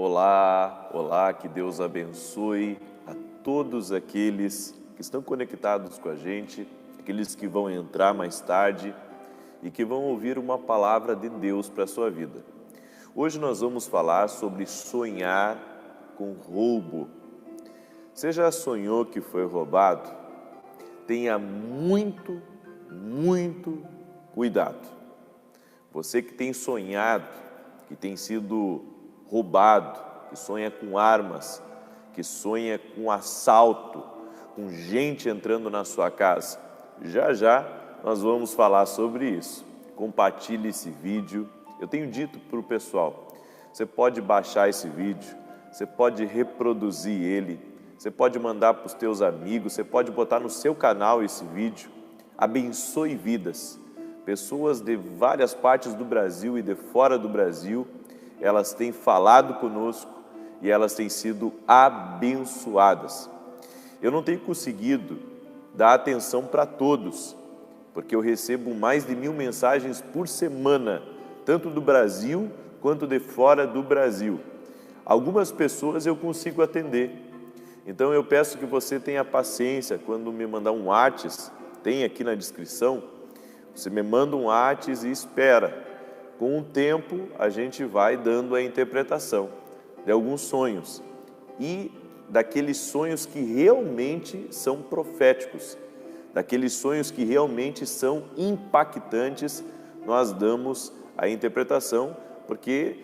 Olá, olá, que Deus abençoe a todos aqueles que estão conectados com a gente, aqueles que vão entrar mais tarde e que vão ouvir uma palavra de Deus para a sua vida. Hoje nós vamos falar sobre sonhar com roubo. Você já sonhou que foi roubado? Tenha muito cuidado. Você que tem sonhado, que tem sido roubado, que sonha com armas, que sonha com assalto, com gente entrando na sua casa. Já nós vamos falar sobre isso. Compartilhe esse vídeo. Eu tenho dito para o pessoal, você pode baixar esse vídeo, você pode reproduzir ele, você pode mandar para os teus amigos, você pode botar no seu canal esse vídeo. Abençoe vidas. Pessoas de várias partes do Brasil e de fora do Brasil, elas têm falado conosco e elas têm sido abençoadas. Eu não tenho conseguido dar atenção para todos, porque eu recebo mais de 1000 mensagens por semana, tanto do Brasil quanto de fora do Brasil. Algumas pessoas eu consigo atender. Então eu peço que você tenha paciência quando me mandar um WhatsApp, tem aqui na descrição, você me manda um WhatsApp e espera. Com o tempo, a gente vai dando a interpretação de alguns sonhos e daqueles sonhos que realmente são proféticos, daqueles sonhos que realmente são impactantes, nós damos a interpretação, porque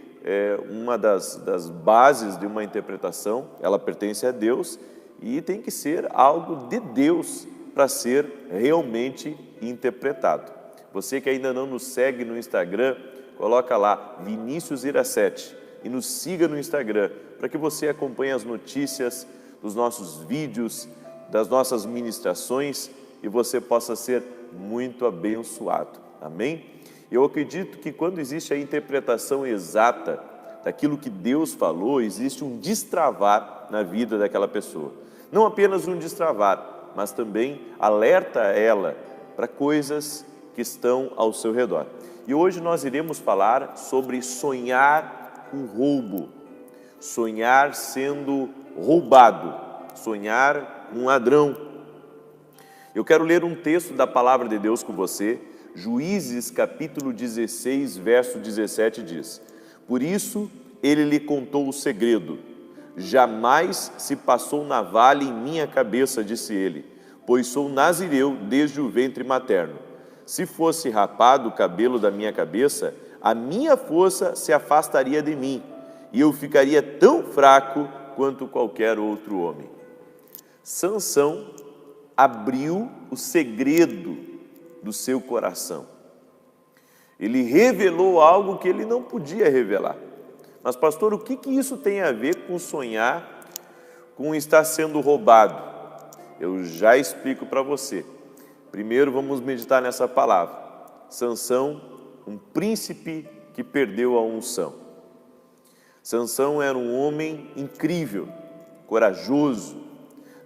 uma das bases de uma interpretação, ela pertence a Deus e tem que ser algo de Deus para ser realmente interpretado. Você que ainda não nos segue no Instagram, coloca lá, Vinícius Iracete, e nos siga no Instagram, para que você acompanhe as notícias dos nossos vídeos, das nossas ministrações, e você possa ser muito abençoado. Amém? Eu acredito que quando existe a interpretação exata daquilo que Deus falou, existe um destravar na vida daquela pessoa. Não apenas um destravar, mas também alerta ela para coisas que estão ao seu redor. E hoje nós iremos falar sobre sonhar com roubo, sonhar sendo roubado, sonhar um ladrão. Eu quero ler um texto da palavra de Deus com você, Juízes capítulo 16, verso 17 diz: Por isso ele lhe contou o segredo, jamais se passou navalha em minha cabeça, disse ele, pois sou nazireu desde o ventre materno. Se fosse rapado o cabelo da minha cabeça, a minha força se afastaria de mim, e eu ficaria tão fraco quanto qualquer outro homem. Sansão abriu o segredo do seu coração. Ele revelou algo que ele não podia revelar. Mas, pastor, o que isso tem a ver com sonhar, com estar sendo roubado? Eu já explico para você. Primeiro vamos meditar nessa palavra. Sansão, um príncipe que perdeu a unção. Sansão era um homem incrível, corajoso,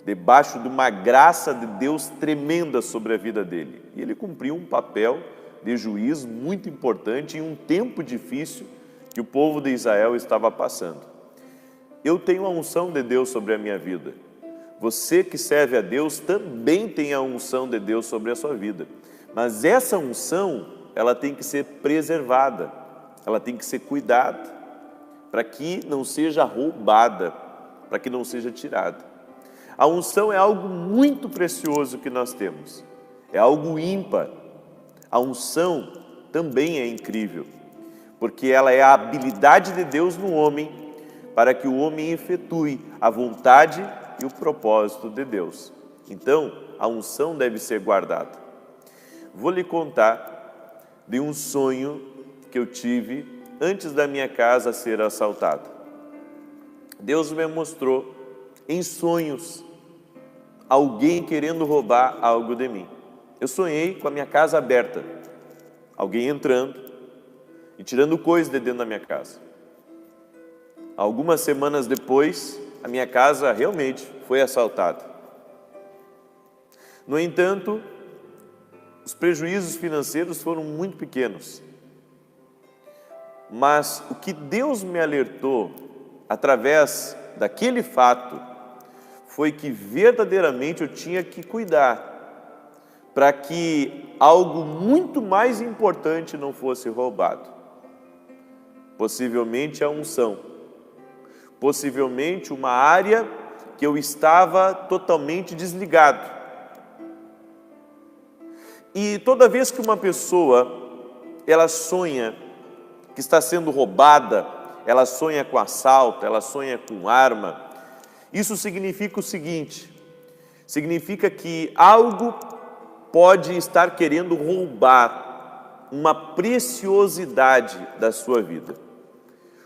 debaixo de uma graça de Deus tremenda sobre a vida dele. E ele cumpriu um papel de juiz muito importante em um tempo difícil que o povo de Israel estava passando. Eu tenho a unção de Deus sobre a minha vida. Você que serve a Deus também tem a unção de Deus sobre a sua vida. Mas essa unção, ela tem que ser preservada, ela tem que ser cuidada, para que não seja roubada, para que não seja tirada. A unção é algo muito precioso que nós temos, é algo ímpar. A unção também é incrível, porque ela é a habilidade de Deus no homem, para que o homem efetue a vontade e o propósito de Deus. Então, a unção deve ser guardada. Vou lhe contar de um sonho que eu tive antes da minha casa ser assaltada. Deus me mostrou em sonhos alguém querendo roubar algo de mim. Eu sonhei com a minha casa aberta, alguém entrando e tirando coisas de dentro da minha casa. Algumas semanas depois, a minha casa realmente foi assaltada. No entanto, os prejuízos financeiros foram muito pequenos. Mas o que Deus me alertou através daquele fato, foi que verdadeiramente eu tinha que cuidar para que algo muito mais importante não fosse roubado. Possivelmente a unção, possivelmente uma área que eu estava totalmente desligado. E toda vez que uma pessoa, ela sonha que está sendo roubada, ela sonha com assalto, ela sonha com arma, isso significa o seguinte: significa que algo pode estar querendo roubar uma preciosidade da sua vida.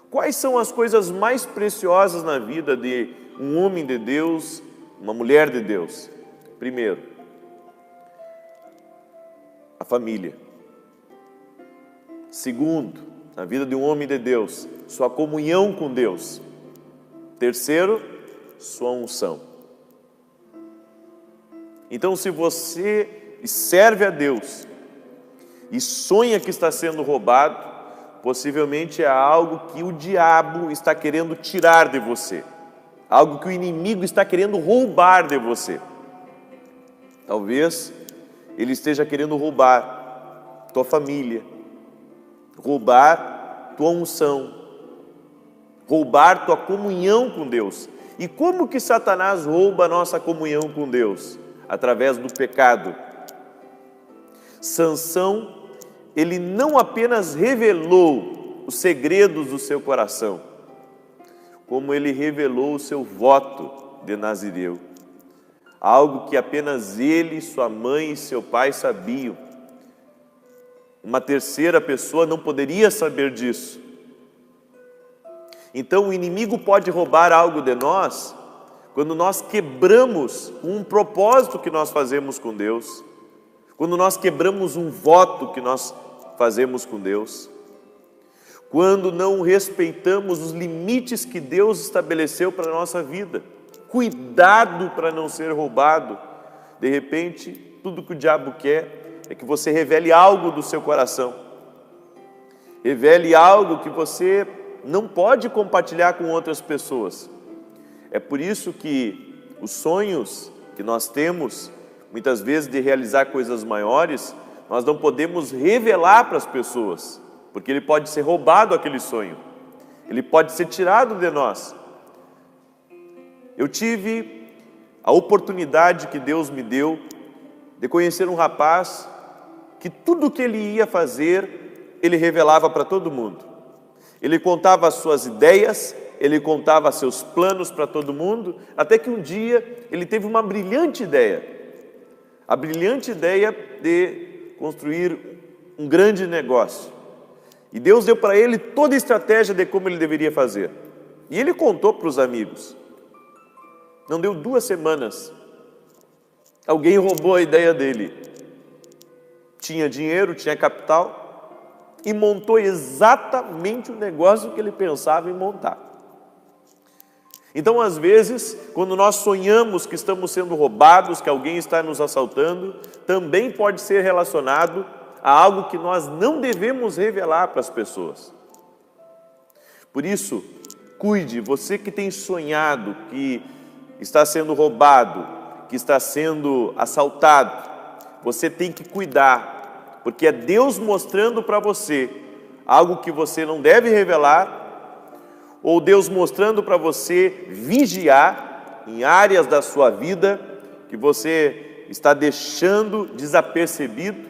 Quais são as coisas mais preciosas na vida de um homem de Deus, uma mulher de Deus? Primeiro, a família. Segundo, na vida de um homem de Deus, sua comunhão com Deus. Terceiro, sua unção. Então, se você serve a Deus e sonha que está sendo roubado, possivelmente é algo que o diabo está querendo tirar de você, algo que o inimigo está querendo roubar de você. Talvez ele esteja querendo roubar tua família, roubar tua unção, roubar tua comunhão com Deus. E como que Satanás rouba a nossa comunhão com Deus? Através do pecado. Sansão, ele não apenas revelou os segredos do seu coração, como ele revelou o seu voto de Nazireu. Algo que apenas ele, sua mãe e seu pai sabiam. Uma terceira pessoa não poderia saber disso. Então o inimigo pode roubar algo de nós quando nós quebramos um propósito que nós fazemos com Deus, quando nós quebramos um voto que nós fazemos com Deus, quando não respeitamos os limites que Deus estabeleceu para a nossa vida. Cuidado para não ser roubado. De repente, tudo que o diabo quer é que você revele algo do seu coração, revele algo que você não pode compartilhar com outras pessoas. É por isso que os sonhos que nós temos, muitas vezes de realizar coisas maiores, nós não podemos revelar para as pessoas, porque ele pode ser roubado aquele sonho, ele pode ser tirado de nós. Eu tive a oportunidade que Deus me deu de conhecer um rapaz que tudo que ele ia fazer, ele revelava para todo mundo. Ele contava as suas ideias, ele contava seus planos para todo mundo, até que um dia ele teve uma brilhante ideia. A brilhante ideia de construir um grande negócio. E Deus deu para ele toda a estratégia de como ele deveria fazer. E ele contou para os amigos. Não deu 2 semanas, alguém roubou a ideia dele. Tinha dinheiro, tinha capital, e montou exatamente o negócio que ele pensava em montar. Então, às vezes, quando nós sonhamos que estamos sendo roubados, que alguém está nos assaltando, também pode ser relacionado a algo que nós não devemos revelar para as pessoas. Por isso, cuide, você que tem sonhado que está sendo roubado, que está sendo assaltado, você tem que cuidar, porque é Deus mostrando para você algo que você não deve revelar, ou Deus mostrando para você vigiar em áreas da sua vida que você está deixando desapercebido.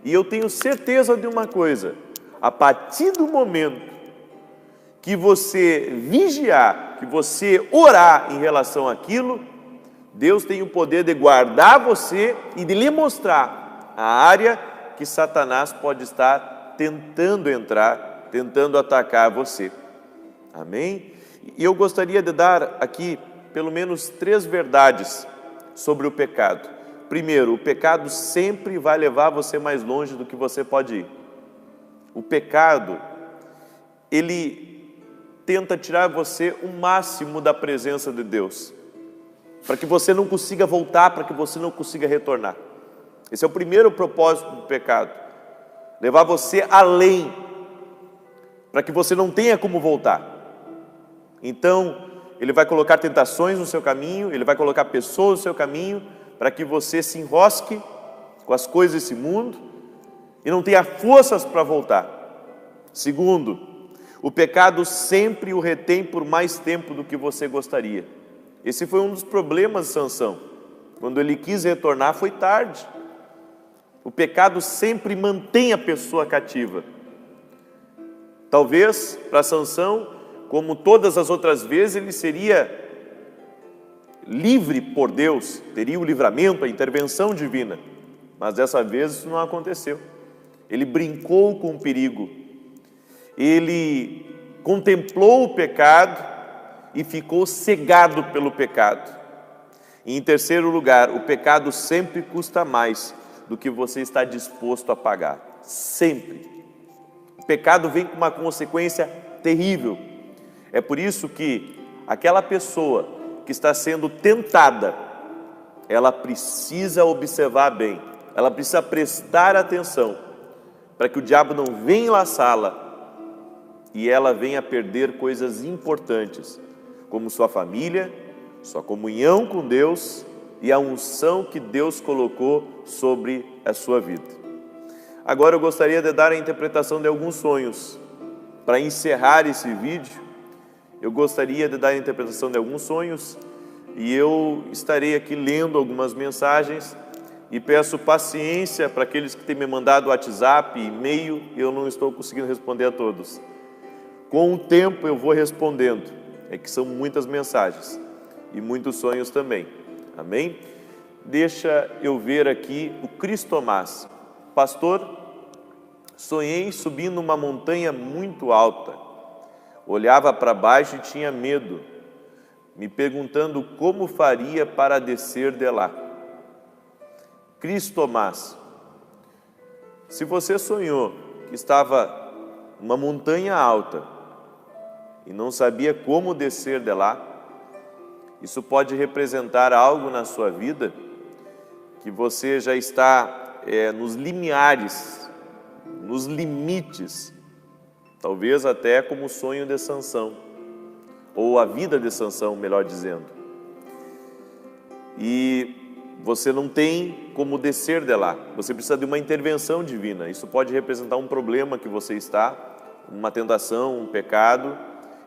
E eu tenho certeza de uma coisa: a partir do momento que você vigiar, que você orar em relação àquilo, Deus tem o poder de guardar você e de lhe mostrar a área que Satanás pode estar tentando entrar, tentando atacar você. Amém? E eu gostaria de dar aqui pelo menos 3 verdades sobre o pecado. Primeiro, o pecado sempre vai levar você mais longe do que você pode ir. O pecado, ele tenta tirar você o máximo da presença de Deus, para que você não consiga voltar, para que você não consiga retornar. Esse é o primeiro propósito do pecado, levar você além, para que você não tenha como voltar. Então, ele vai colocar tentações no seu caminho, ele vai colocar pessoas no seu caminho, para que você se enrosque com as coisas desse mundo e não tenha forças para voltar. Segundo, o pecado sempre o retém por mais tempo do que você gostaria. Esse foi um dos problemas de Sansão. Quando ele quis retornar, foi tarde. O pecado sempre mantém a pessoa cativa. Talvez, para Sansão, como todas as outras vezes, ele seria livre por Deus, teria o livramento, a intervenção divina. Mas dessa vez isso não aconteceu. Ele brincou com o perigo. Ele contemplou o pecado e ficou cegado pelo pecado. E em terceiro lugar, o pecado sempre custa mais do que você está disposto a pagar. Sempre. O pecado vem com uma consequência terrível. É por isso que aquela pessoa que está sendo tentada, ela precisa observar bem, ela precisa prestar atenção, para que o diabo não venha enlaçá-la e ela venha perder coisas importantes, como sua família, sua comunhão com Deus e a unção que Deus colocou sobre a sua vida. Agora eu gostaria de dar a interpretação de alguns sonhos. Para encerrar esse vídeo, eu gostaria de dar a interpretação de alguns sonhos e eu estarei aqui lendo algumas mensagens e peço paciência para aqueles que têm me mandado WhatsApp, e-mail, eu não estou conseguindo responder a todos. Com o tempo eu vou respondendo, é que são muitas mensagens e muitos sonhos também, amém? Deixa eu ver aqui o Cristomás. Pastor, sonhei subindo uma montanha muito alta. Olhava para baixo e tinha medo, me perguntando como faria para descer de lá. Cristomás, se você sonhou que estava numa montanha alta e não sabia como descer de lá, isso pode representar algo na sua vida que você já está nos limiares, nos limites, talvez até como o sonho de Sansão, ou a vida de Sansão, melhor dizendo. E você não tem como descer de lá, você precisa de uma intervenção divina. Isso pode representar um problema que você está, uma tentação, um pecado.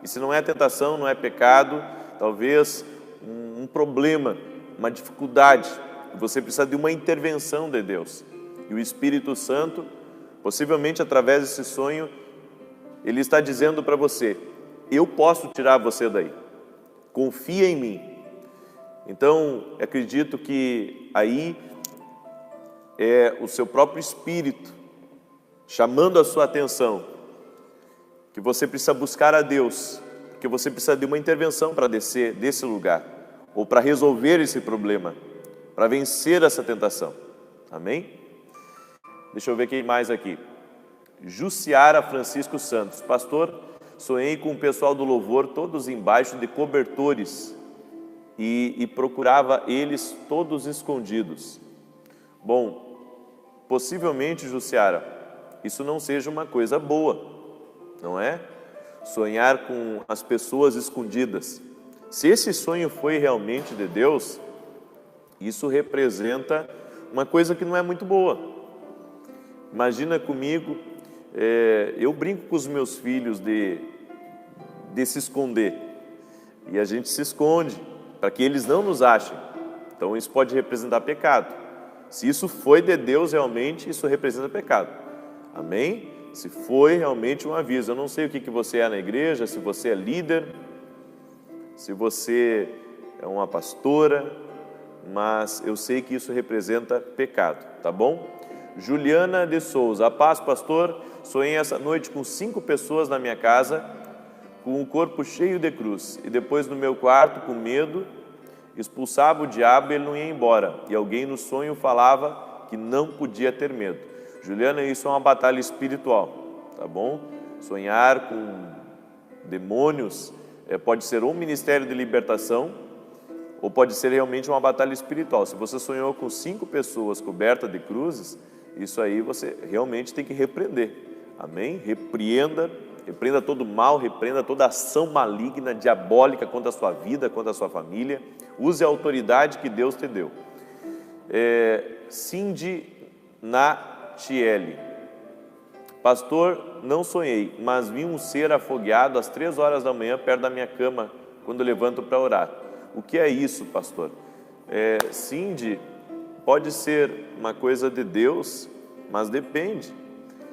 E se não é tentação, não é pecado, talvez um problema, uma dificuldade. Você precisa de uma intervenção de Deus. E o Espírito Santo, possivelmente através desse sonho, ele está dizendo para você: eu posso tirar você daí, confia em mim. Então, acredito que aí é o seu próprio Espírito chamando a sua atenção, que você precisa buscar a Deus, que você precisa de uma intervenção para descer desse lugar, ou para resolver esse problema, para vencer essa tentação. Amém? Deixa eu ver quem mais aqui. Jussiara Francisco Santos. Pastor, sonhei com o pessoal do louvor todos embaixo de cobertores e procurava eles todos escondidos. Bom, possivelmente, Jussiara, isso não seja uma coisa boa, não é? Sonhar com as pessoas escondidas. Se esse sonho foi realmente de Deus, isso representa uma coisa que não é muito boa. Imagina comigo, eu brinco com os meus filhos de se esconder, e a gente se esconde para que eles não nos achem. Então isso pode representar pecado. Se isso foi de Deus realmente, isso representa pecado. Amém? Se foi realmente um aviso. Eu não sei o que você é na igreja, se você é líder, se você é uma pastora, mas eu sei que isso representa pecado, tá bom? Juliana de Souza. A paz, pastor. Sonhei essa noite com 5 pessoas na minha casa, com o corpo cheio de cruz, e depois no meu quarto, com medo, expulsava o diabo e ele não ia embora, e alguém no sonho falava que não podia ter medo. Juliana, isso é uma batalha espiritual, tá bom? Sonhar com demônios pode ser um ministério de libertação, ou pode ser realmente uma batalha espiritual. Se você sonhou com 5 pessoas cobertas de cruzes, isso aí você realmente tem que repreender. Amém? Repreenda repreenda todo mal, repreenda toda ação maligna, diabólica contra a sua vida, contra a sua família. Use a autoridade que Deus te deu. Cindy Natiele. Pastor, não sonhei, mas vi um ser afogueado às 3 horas da manhã perto da minha cama, quando eu levanto para orar. O que é isso, pastor? Cindy, pode ser uma coisa de Deus, mas depende.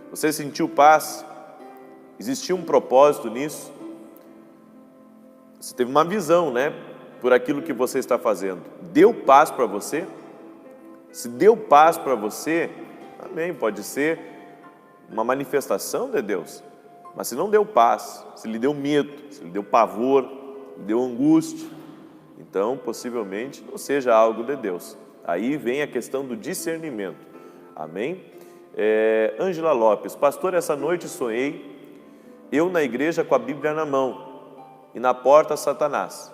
Você sentiu paz? Existia um propósito nisso? Você teve uma visão, né? Por aquilo que você está fazendo. Deu paz para você? Se deu paz para você, amém, pode ser uma manifestação de Deus. Mas se não deu paz, se lhe deu medo, se lhe deu pavor, lhe deu angústia, então possivelmente não seja algo de Deus. Aí vem a questão do discernimento. Amém? Ângela Lopes. Pastor, essa noite sonhei eu na igreja com a Bíblia na mão e na porta Satanás.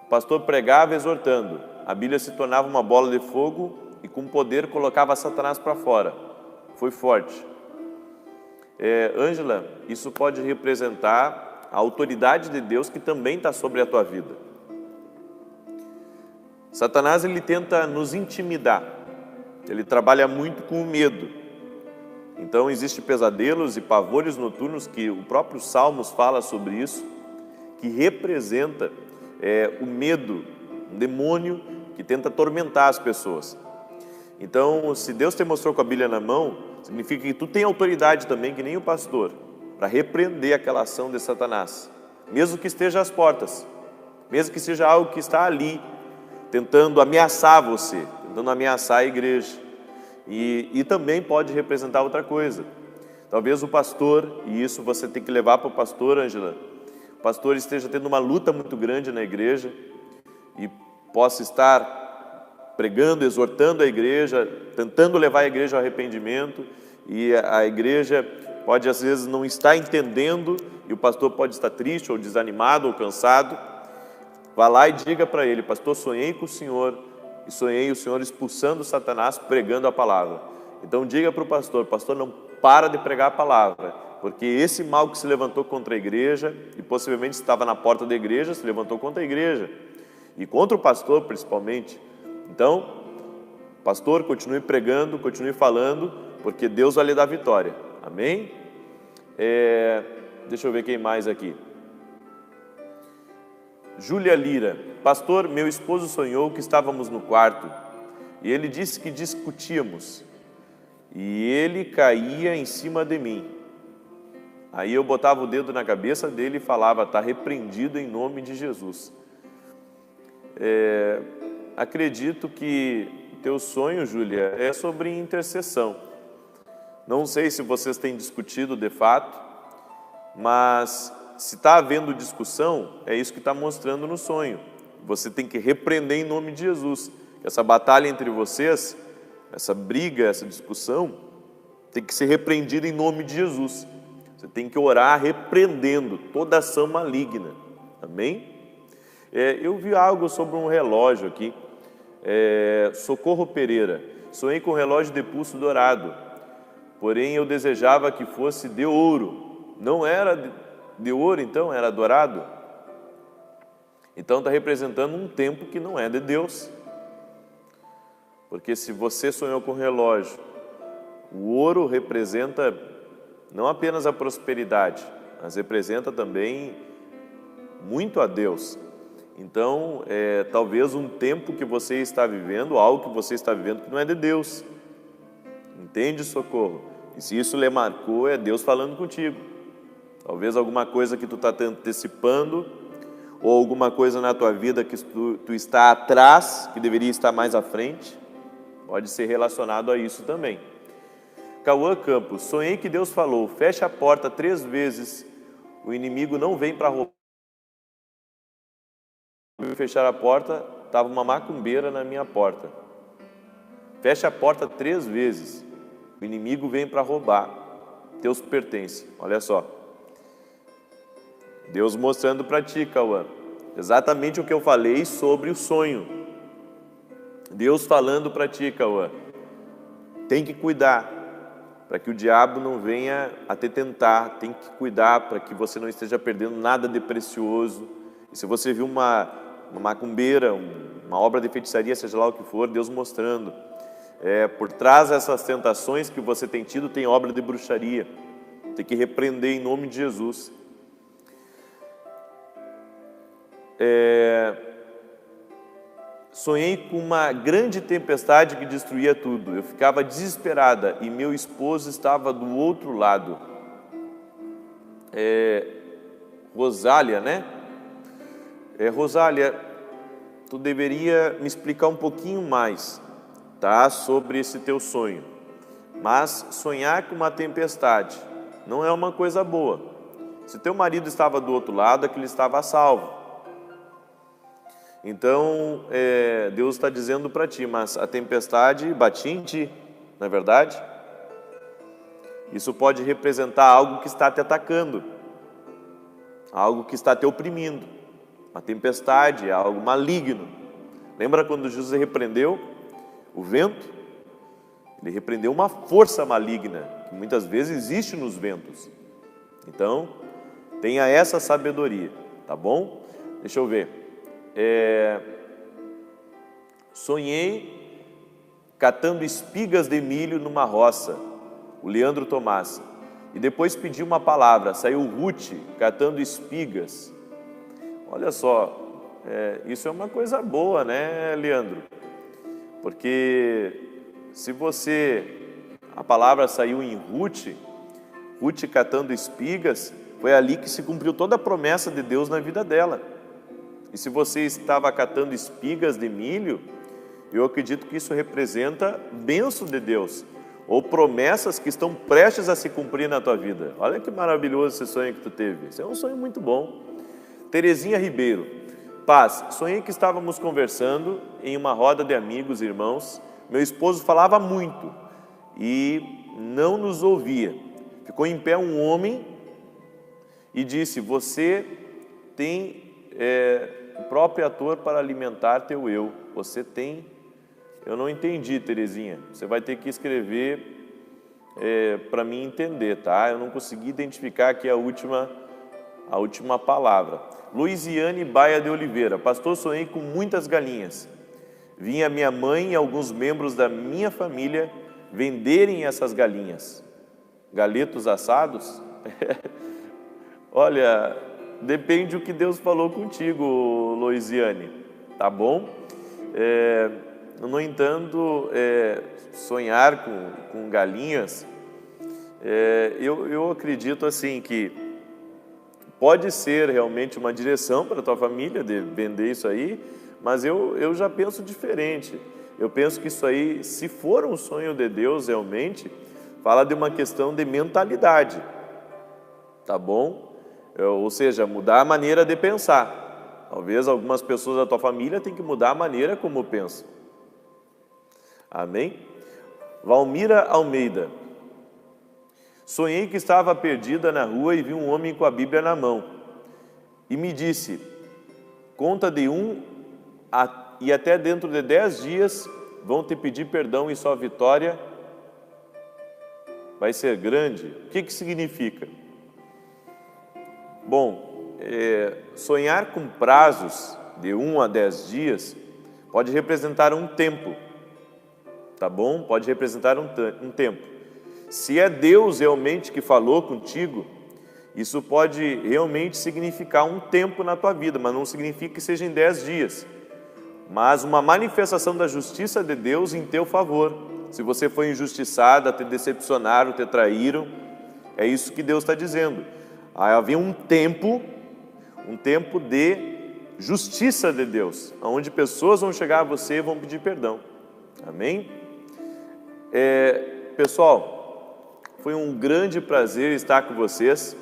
O pastor pregava exortando. A Bíblia se tornava uma bola de fogo e com poder colocava Satanás para fora. Foi forte. Ângela, isso pode representar a autoridade de Deus que também está sobre a tua vida. Satanás, ele tenta nos intimidar. Ele trabalha muito com o medo. Então, existem pesadelos e pavores noturnos que o próprio Salmos fala sobre isso, que representa o medo, um demônio que tenta atormentar as pessoas. Então, se Deus te mostrou com a Bíblia na mão, significa que tu tem autoridade também, que nem o pastor, para repreender aquela ação de Satanás, mesmo que esteja às portas, mesmo que seja algo que está ali, tentando ameaçar você, tentando ameaçar a igreja. E também pode representar outra coisa. Talvez o pastor, e isso você tem que levar para o pastor, Ângela, o pastor esteja tendo uma luta muito grande na igreja e possa estar pregando, exortando a igreja, tentando levar a igreja ao arrependimento, e a igreja pode às vezes não estar entendendo, e o pastor pode estar triste, ou desanimado, ou cansado. Vá lá e diga para ele: pastor, sonhei com o senhor, e sonhei o senhor expulsando Satanás, pregando a palavra. Então diga para o pastor: pastor, não para de pregar a palavra, porque esse mal que se levantou contra a igreja, e possivelmente estava na porta da igreja, se levantou contra a igreja, e contra o pastor principalmente. Então, pastor, continue pregando, continue falando, porque Deus vai lhe dar vitória. Amém? Deixa eu ver quem mais aqui. Júlia Lira. Pastor, meu esposo sonhou que estávamos no quarto e ele disse que discutíamos e ele caía em cima de mim. Aí eu botava o dedo na cabeça dele e falava: está repreendido em nome de Jesus. Acredito que teu sonho, Júlia, é sobre intercessão. Não sei se vocês têm discutido de fato, mas se está havendo discussão, é isso que está mostrando no sonho. Você tem que repreender em nome de Jesus. Essa batalha entre vocês, essa briga, essa discussão, tem que ser repreendida em nome de Jesus. Você tem que orar repreendendo toda ação maligna. Amém? Eu vi algo sobre um relógio aqui. Socorro Pereira. Sonhei com um relógio de pulso dourado, porém eu desejava que fosse de ouro. Não era de ouro, então era dourado. Então está representando um tempo que não é de Deus. Porque se você sonhou com um relógio, o ouro representa não apenas a prosperidade, mas representa também muito a Deus. Então, talvez um tempo que você está vivendo, algo que você está vivendo que não é de Deus. Entende, Socorro? E se isso lhe marcou, é Deus falando contigo. Talvez alguma coisa que tu está antecipando, ou alguma coisa na tua vida que tu está atrás, que deveria estar mais à frente, pode ser relacionado a isso também. Cauã Campos. Sonhei que Deus falou: feche a porta 3 vezes, o inimigo não vem para roubar. Fechar a porta, estava uma macumbeira na minha porta. Fecha a porta 3 vezes, o inimigo vem para roubar teus pertences. Olha só, Deus mostrando para ti, Cauã, exatamente o que eu falei sobre o sonho. Deus falando para ti, Cauã, tem que cuidar, para que o diabo não venha a te tentar. Tem que cuidar para que você não esteja perdendo nada de precioso. E se você viu uma macumbeira, uma obra de feitiçaria, seja lá o que for, Deus mostrando. Por trás dessas tentações que você tem tido, tem obra de bruxaria. Tem que repreender em nome de Jesus. Sonhei com uma grande tempestade que destruía tudo. Eu ficava desesperada e meu esposo estava do outro lado. Rosália, né? Rosália, tu deveria me explicar um pouquinho mais, tá? Sobre esse teu sonho. Mas sonhar com uma tempestade não é uma coisa boa. Se teu marido estava do outro lado, é que ele estava salvo. Então, Deus está dizendo para ti, mas a tempestade batia em ti, não é verdade? Isso pode representar algo que está te atacando, algo que está te oprimindo. Uma tempestade é algo maligno. Lembra quando Jesus repreendeu o vento? Ele repreendeu uma força maligna, que muitas vezes existe nos ventos. Então, tenha essa sabedoria, tá bom? Deixa eu ver. Sonhei catando espigas de milho numa roça, o Leandro Tomás, e depois pedi uma palavra, saiu Ruth catando espigas. Olha só, isso é uma coisa boa, né, Leandro? Porque se a palavra saiu em Ruth catando espigas, foi ali que se cumpriu toda a promessa de Deus na vida dela. E se você estava catando espigas de milho, eu acredito que isso representa bênção de Deus, ou promessas que estão prestes a se cumprir na tua vida. Olha que maravilhoso esse sonho que tu teve. Esse é um sonho muito bom. Terezinha Ribeiro, paz, sonhei que estávamos conversando em uma roda de amigos e irmãos. Meu esposo falava muito e não nos ouvia. Ficou em pé um homem e disse: você tem o próprio ator para alimentar teu eu. Você tem... Eu não entendi, Terezinha. Você vai ter que escrever para mim entender, tá? Eu não consegui identificar aqui a última palavra. Luiziane Baia de Oliveira. Pastor, sonhei com muitas galinhas. Vinha minha mãe e alguns membros da minha família venderem essas galinhas. Galetos assados? Olha, depende do que Deus falou contigo, Luiziane, tá bom? No entanto, sonhar com galinhas, eu acredito assim que pode ser realmente uma direção para a tua família de vender isso aí, mas eu já penso diferente. Eu penso que isso aí, se for um sonho de Deus realmente, fala de uma questão de mentalidade, tá bom? Ou seja, mudar a maneira de pensar. Talvez algumas pessoas da tua família tenham que mudar a maneira como pensam. Amém? Valmira Almeida. Sonhei que estava perdida na rua e vi um homem com a Bíblia na mão. E me disse: conta de 1 e até dentro de 10 dias vão te pedir perdão e sua vitória vai ser grande. O que significa? Bom, sonhar com prazos de 1 a 10 dias pode representar um tempo, tá bom? Pode representar um tempo. Se é Deus realmente que falou contigo, isso pode realmente significar um tempo na tua vida, mas não significa que seja em 10 dias. Mas uma manifestação da justiça de Deus em teu favor. Se você foi injustiçada, te decepcionaram, te traíram, é isso que Deus está dizendo. Havia um tempo de justiça de Deus, onde pessoas vão chegar a você e vão pedir perdão. Amém? Pessoal, foi um grande prazer estar com vocês.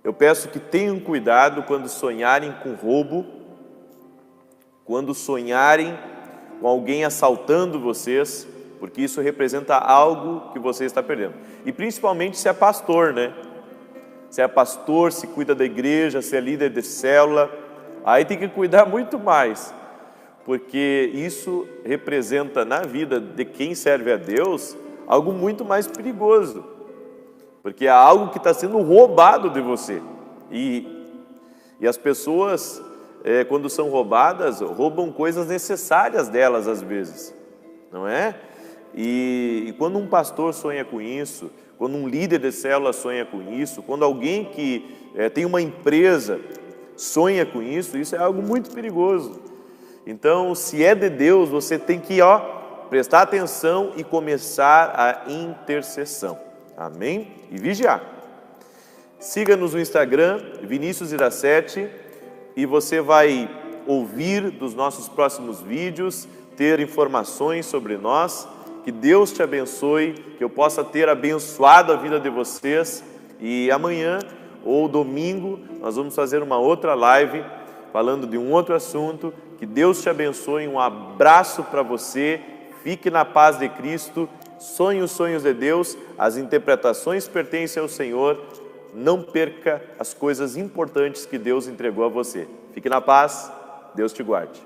Eu peço que tenham cuidado quando sonharem com roubo, quando sonharem com alguém assaltando vocês, porque isso representa algo que você está perdendo. E principalmente se é pastor, né? Se é pastor, se cuida da igreja, se é líder de célula, aí tem que cuidar muito mais, porque isso representa na vida de quem serve a Deus algo muito mais perigoso, porque é algo que está sendo roubado de você. E as pessoas, quando são roubadas, roubam coisas necessárias delas às vezes, não é? E quando um pastor sonha com isso, quando um líder de célula sonha com isso, quando alguém que tem uma empresa sonha com isso é algo muito perigoso. Então, se é de Deus, você tem que prestar atenção e começar a intercessão. Amém? E vigiar. Siga-nos no Instagram, Vinícius Iracete, e você vai ouvir dos nossos próximos vídeos, ter informações sobre nós. Que Deus te abençoe, que eu possa ter abençoado a vida de vocês. E amanhã ou domingo nós vamos fazer uma outra live falando de um outro assunto. Que Deus te abençoe, um abraço para você, fique na paz de Cristo, sonhe os sonhos de Deus, as interpretações pertencem ao Senhor, não perca as coisas importantes que Deus entregou a você. Fique na paz, Deus te guarde.